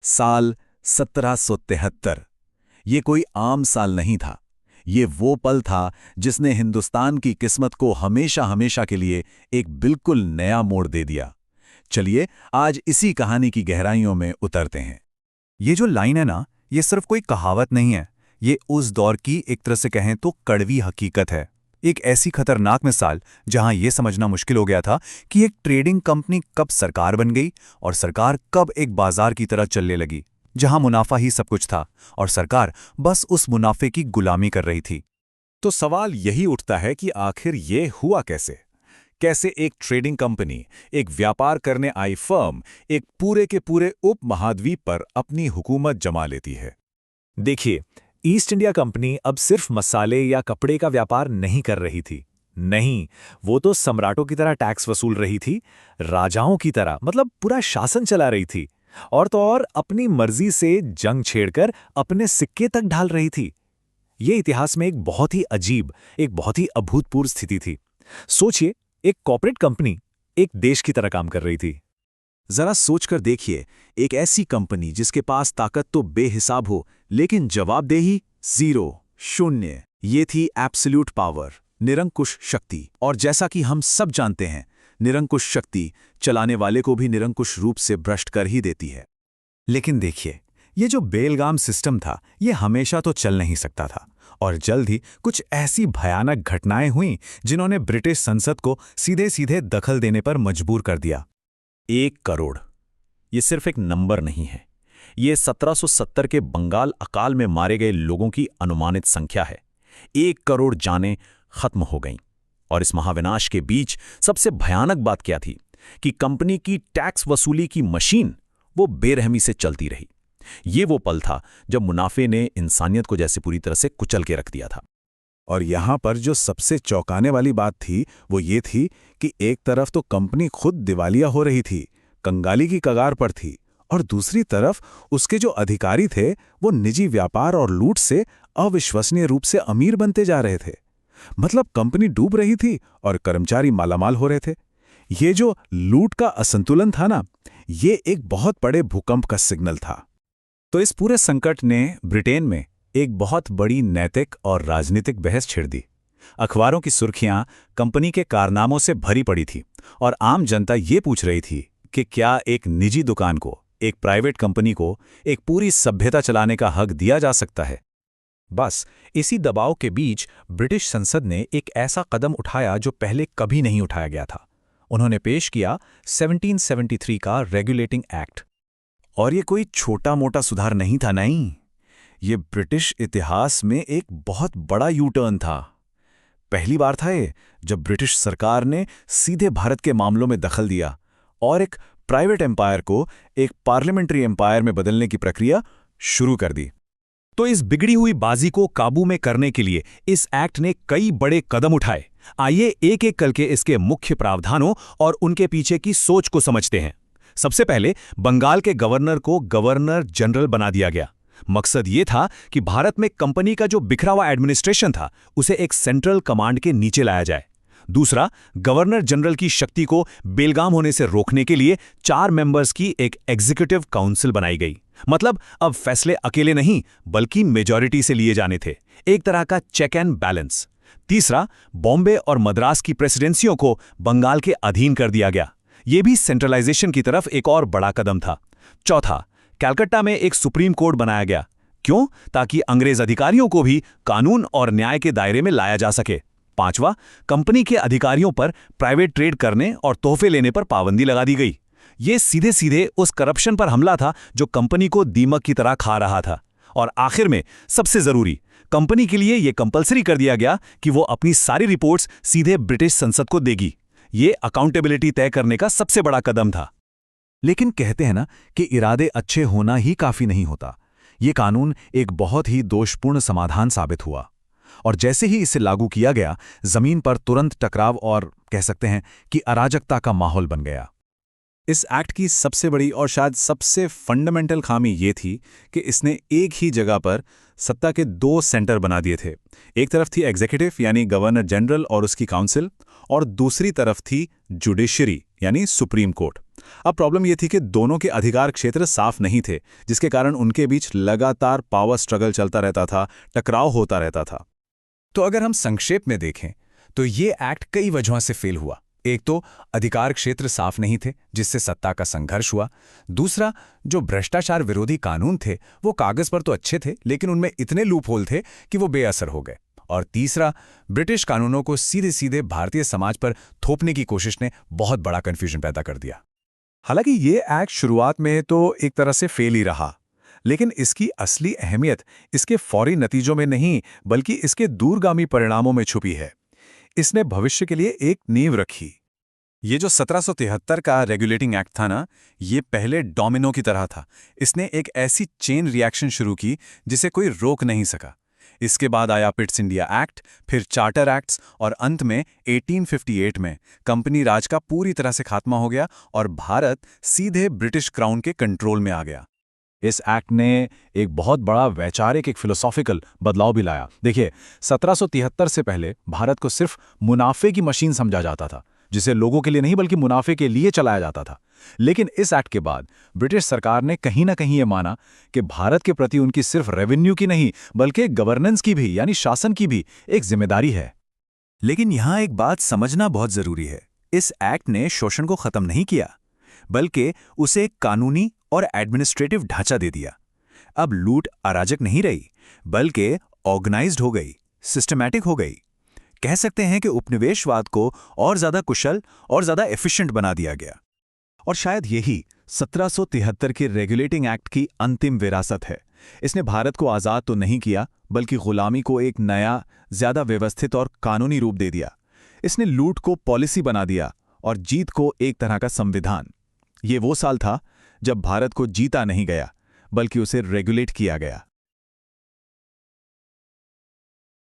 साल 1773। ये कोई आम साल नहीं था। ये वो पल था जिसने हिंदुस्तान की किस्मत को हमेशा हमेशा के लिए एक बिल्कुल नया मोड़ दे दिया। चलिए आज इसी कहानी की गहराइयों में उतरते हैं। ये जो लाइन है ना, ये सिर्फ कोई कहावत नहीं है। ये उस दौर की एक तरह से कहें तो कड़वी हकीकत है। एक ऐसी खतरनाक मिसाल जहां ये समझना मुश्किल हो गया था कि एक ट्रेडिंग कंपनी कब सरकार बन गई और सरकार कब एक बाजार की तरह चलने लगी, जहां मुनाफा ही सब कुछ था और सरकार बस उस मुनाफे की गुलामी कर रही थी। तो सवाल यही उठता है कि आखिर ये हुआ कैसे? कैसे एक ट्रेडिंग कंपनी, एक व्यापार करने आई फर्म, एक पूरे के पूरे उपमहाद्वीप पर अपनी हुकूमत जमा लेती है? देखिए, ईस्ट इंडिया कंपनी अब सिर्फ मसाले या कपड़े का व्यापार नहीं कर रही थी। नहीं, वो तो सम्राटों की तरह टैक्स वसूल रही थी, राजाओं की तरह, मतलब पूरा शासन चला रही थी। और तो और अपनी मर्जी से जंग छेड़कर अपने सिक्के तक ढाल रही थी। ये इतिहास में एक बहुत ही अजीब, एक बहुत ही अभूतपूर्व स्थिति थी। सोचिए, एक कॉर्पोरेट कंपनी एक देश की तरह काम कर रही थी। जरा सोचकर देखिए, एक ऐसी कंपनी जिसके पास ताकत तो बेहिसाब हो, लेकिन जवाबदेही जीरो, शून्य। ये थी एब्सोल्यूट पावर, निरंकुश शक्ति। और जैसा कि हम सब जानते हैं, निरंकुश शक्ति चलाने वाले को भी निरंकुश रूप से भ्रष्ट कर ही देती है। लेकिन देखिए, ये जो बेलगाम सिस्टम था, ये हमेशा तो चल नहीं सकता था और जल्द ही कुछ ऐसी भयानक घटनाएं हुईं जिन्होंने ब्रिटिश संसद को सीधे सीधे दखल देने पर मजबूर कर दिया। 1 करोड़, ये सिर्फ एक नंबर नहीं है। ये 1770 के बंगाल अकाल में मारे गए लोगों की अनुमानित संख्या है। 1 करोड़ जानें खत्म हो गईं। और इस महाविनाश के बीच सबसे भयानक बात क्या थी कि कंपनी की टैक्स वसूली की मशीन वो बेरहमी से चलती रही। ये वो पल था जब मुनाफे ने इंसानियत को जैसे पूरी तरह से कुचल के रख दिया था। और यहां पर जो सबसे चौंकाने वाली बात थी वो ये थी कि एक तरफ तो कंपनी खुद दिवालिया हो रही थी, कंगाली की कगार पर थी, और दूसरी तरफ उसके जो अधिकारी थे वो निजी व्यापार और लूट से अविश्वसनीय रूप से अमीर बनते जा रहे थे। मतलब कंपनी डूब रही थी और कर्मचारी मालामाल हो रहे थे। ये जो लूट का असंतुलन था ना, ये एक बहुत बड़े भूकंप का सिग्नल था। तो इस पूरे संकट ने ब्रिटेन में एक बहुत बड़ी नैतिक और राजनीतिक बहस छेड़ दी। अखबारों की सुर्खियां कंपनी के कारनामों से भरी पड़ी थी और आम जनता ये पूछ रही थी कि क्या एक निजी दुकान को, एक प्राइवेट कंपनी को एक पूरी सभ्यता चलाने का हक दिया जा सकता है? बस इसी दबाव के बीच ब्रिटिश संसद ने एक ऐसा कदम उठाया जो पहले कभी नहीं उठाया गया था। उन्होंने पेश किया 1773 का रेगुलेटिंग एक्ट। और ये कोई छोटा मोटा सुधार नहीं था, नहीं। ये ब्रिटिश इतिहास में एक बहुत बड़ा यू टर्न था। पहली बार था ये जब ब्रिटिश सरकार ने सीधे भारत के मामलों में दखल दिया और एक प्राइवेट एम्पायर को एक पार्लियामेंट्री एम्पायर में बदलने की प्रक्रिया शुरू कर दी। तो इस बिगड़ी हुई बाजी को काबू में करने के लिए इस एक्ट ने कई बड़े कदम उठाए। आइए एक एक करके इसके मुख्य प्रावधानों और उनके पीछे की सोच को समझते हैं। सबसे पहले बंगाल के गवर्नर को गवर्नर जनरल बना दिया गया। मकसद ये था कि भारत में कंपनी का जो बिखरा हुआ एडमिनिस्ट्रेशन था उसे एक सेंट्रल कमांड के नीचे लाया जाए। दूसरा, गवर्नर जनरल की शक्ति को बेलगाम होने से रोकने के लिए 4 मेंबर्स की एक एग्जीक्यूटिव काउंसिल बनाई गई। मतलब अब फैसले अकेले नहीं बल्कि मेजॉरिटी से लिए जाने थे, एक तरह का चेक एंड बैलेंस। तीसरा, बॉम्बे और मद्रास की प्रेसिडेंसियों को बंगाल के अधीन कर दिया गया। यह भी सेंट्रलाइजेशन की तरफ एक और बड़ा कदम था। चौथा, कलकत्ता में एक सुप्रीम कोर्ट बनाया गया। क्यों? ताकि अंग्रेज अधिकारियों को भी कानून और न्याय के दायरे में लाया जा सके। पांचवा, कंपनी के अधिकारियों पर प्राइवेट ट्रेड करने और तोहफे लेने पर पाबंदी लगा दी गई। ये सीधे सीधे उस करप्शन पर हमला था जो कंपनी को दीमक की तरह खा रहा था। और आखिर में सबसे जरूरी, कंपनी के लिए यह कंपलसरी कर दिया गया कि वो अपनी सारी रिपोर्ट्स सीधे ब्रिटिश संसद को देगी। ये अकाउंटेबिलिटी तय करने का सबसे बड़ा कदम था। लेकिन कहते हैं ना कि इरादे अच्छे होना ही काफी नहीं होता। ये कानून एक बहुत ही दोषपूर्ण समाधान साबित हुआ और जैसे ही इसे लागू किया गया, जमीन पर तुरंत टकराव और कह सकते हैं कि अराजकता का माहौल बन गया। इस एक्ट की सबसे बड़ी और शायद सबसे फंडामेंटल खामी ये थी कि इसने एक ही जगह पर सत्ता के 2 सेंटर बना दिए थे। एक तरफ थी एग्जीक्यूटिव यानी गवर्नर जनरल और उसकी काउंसिल, और दूसरी तरफ थी जुडिशरी यानी सुप्रीम कोर्ट। अब प्रॉब्लम यह थी कि दोनों के अधिकार क्षेत्र साफ नहीं थे, जिसके कारण उनके बीच लगातार पावर स्ट्रगल चलता रहता था, टकराव होता रहता था। तो अगर हम संक्षेप में देखें तो ये एक्ट कई वजहों से फेल हुआ। एक तो अधिकार क्षेत्र साफ नहीं थे, जिससे सत्ता का संघर्ष हुआ। दूसरा, जो भ्रष्टाचार विरोधी कानून थे वो कागज पर तो अच्छे थे, लेकिन उनमें इतने लूपहोल थे कि वो बेअसर हो गए। और तीसरा, ब्रिटिश कानूनों को सीधे सीधे भारतीय समाज पर थोपने की कोशिश ने बहुत बड़ा कंफ्यूजन पैदा कर दिया। हालांकि ये एक्ट शुरुआत में तो एक तरह से फेल ही रहा, लेकिन इसकी असली अहमियत इसके फौरी नतीजों में नहीं बल्कि इसके दूरगामी परिणामों में छुपी है। इसने भविष्य के लिए एक नींव रखी। ये जो 1773 का रेगुलेटिंग एक्ट था ना, ये पहले डोमिनो की तरह था। इसने एक ऐसी चेन रिएक्शन शुरू की जिसे कोई रोक नहीं सका। इसके बाद आया पिट्स इंडिया एक्ट, फिर चार्टर एक्ट्स और अंत में 1858 में कंपनी राज का पूरी तरह से खात्मा हो गया और भारत सीधे ब्रिटिश क्राउन के कंट्रोल में आ गया। इस एक्ट ने एक बहुत बड़ा वैचारिक, एक फिलोसॉफिकल बदलाव भी लाया। देखिए, 1773 से पहले भारत को सिर्फ मुनाफे की मशीन समझा जाता था, जिसे लोगों के लिए नहीं बल्कि मुनाफे के लिए चलाया जाता था। लेकिन इस एक्ट के बाद ब्रिटिश सरकार ने कहीं ना कहीं ये माना कि भारत के प्रति उनकी सिर्फ रेवेन्यू की नहीं बल्कि गवर्नेंस की भी, यानी शासन की भी एक जिम्मेदारी है। लेकिन यहां एक बात समझना बहुत जरूरी है। इस एक्ट ने शोषण को खत्म नहीं किया, बल्कि उसे एक कानूनी और एडमिनिस्ट्रेटिव ढांचा दे दिया। अब लूट अराजक नहीं रही, बल्कि ऑर्गेनाइज्ड हो गई, सिस्टमैटिक हो गई। कह सकते हैं कि उपनिवेशवाद को और ज्यादा कुशल और ज्यादा एफिशिएंट बना दिया गया। और शायद यही 1773 के रेगुलेटिंग एक्ट की अंतिम विरासत है। इसने भारत को आज़ाद तो नहीं किया, बल्कि गुलामी को एक नया, ज्यादा व्यवस्थित और कानूनी रूप दे दिया। इसने लूट को पॉलिसी बना दिया और जीत को एक तरह का संविधान। ये वो साल था जब भारत को जीता नहीं गया, बल्कि उसे रेगुलेट किया गया।